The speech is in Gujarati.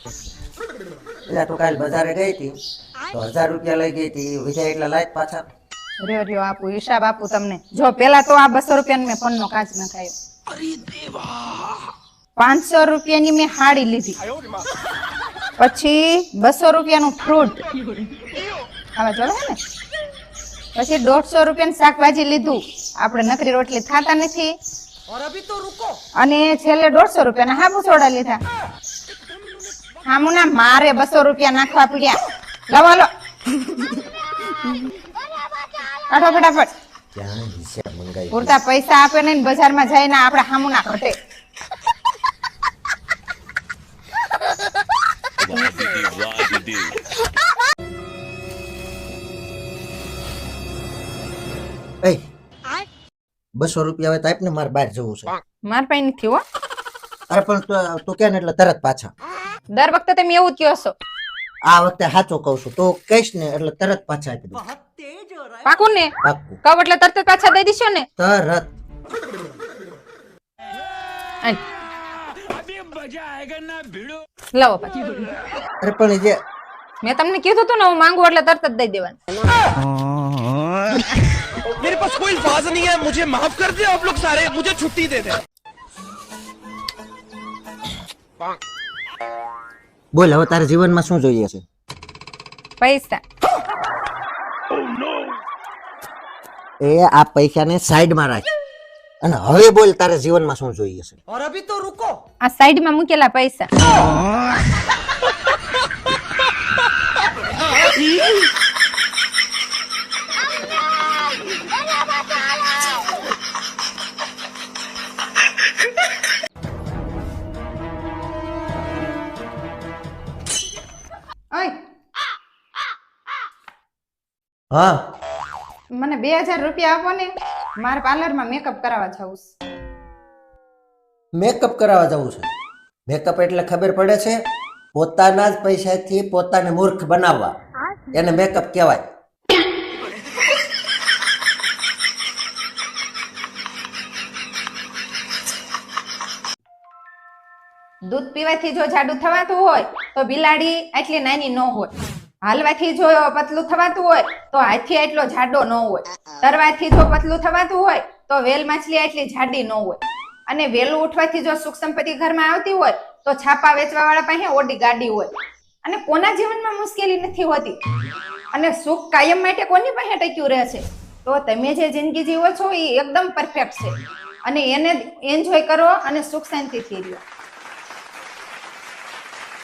એટલે તું કાલ બજારે ગઈ હતી તો 1000 રૂપિયા લઈ ગઈ હતી વિજય એટલે લાય પાછા. રહ્યો રહ્યો આપું હિસાબ આપું તમને. જો પેલા તો આ 200 રૂપિયાનો મેં પન્નો કાચ નખાયો. 500 રૂપિયાની મેં હાડી લીધી. પછી 200 રૂપિયાનું ફ્રૂટ હવે ચલો ને. પછી 150 રૂપિયાનું શાકભાજી લીધું. આપણે નકરી રોટલી ખાતા નથી. અને છેલ્લે 150 રૂપિયાના હાબુ સોડા લીધા. હામુના મારે 200 રૂપિયા નાખવા પડ્યા. લવા લો કાઢો ફટાફટ. ત્યાં હિસાબ મંગાઈ પૂરતા પૈસા આપે ને બજારમાં જઈને આપણે હામુના ઘટે. એ 200 રૂપિયા હવે તો આપ ને મારે બહાર જવું છે. માર પાસે નથી હો. અરે પણ તું કે ને એટલે તરત પાછા. દર વખતે તમે એવું જ કહો છો. આ વખતે સાચું કહું છું તો કહીશ ને એટલે તરત પાછા આપી દઉં. પાકું ને? પાક્કું. કહું એટલે તરત જ પાછા દઈ દીશો ને? તરત. આય. લાવો પાછું. અરે પણ જે મેં તમને કીધું તું ને હું માંગુ એટલે તરત જ દઈ દેવાનું. मेरे पास कोई इल्फाज नहीं है, मुझे माफ कर दे आप लोग सारे, मुझे छुट्टी दे दे. બોલ હવે તારા જીવનમાં શું જોઈએ છે? પૈસા. એ આ પૈસાને સાઈડમાં રાખ અને હવે બોલ તારા જીવનમાં શું જોઈએ છે? और अभी तो रुको. આ સાઈડમાં મૂકેલા પૈસા. ઓય હા મને 2000 રૂપિયા આપો ને. મારે પાર્લરમાં મેકઅપ કરાવવા જવું છે. મેકઅપ કરાવવા જવું છે? મેકઅપ એટલે ખબર પડે છે? પોતાના જ પૈસાથી પોતાને મૂર્ખ બનાવવા, એને મેકઅપ કહેવાય. દૂધ પીવાથી જો જાડું થવાતું હોય તો બિલાડી આટલી નાની ન હોય. હાલવાથી જો પતલું થવાતું હોય તો હાથી આટલો જાડો ન હોય. તરવાથી જો પતલું થવાતું હોય તો વેલ માછલી આટલી જાડી ન હોય. અને વેલું ઉઠવાથી જો સુખ સંપત્તિ ઘરમાં આવતી હોય તો છાપા વેચવા વાળા પાસે ઓડી ગાડી હોય. અને કોના જીવનમાં મુશ્કેલી નથી હોતી અને સુખ કાયમ માટે કોની પાસે ટક્યું રહે છે? તો તમે જે જિંદગી જીવો છો એ એકદમ પરફેક્ટ છે અને એને એન્જોય કરો અને સુખ શાંતિથી રહ્યો.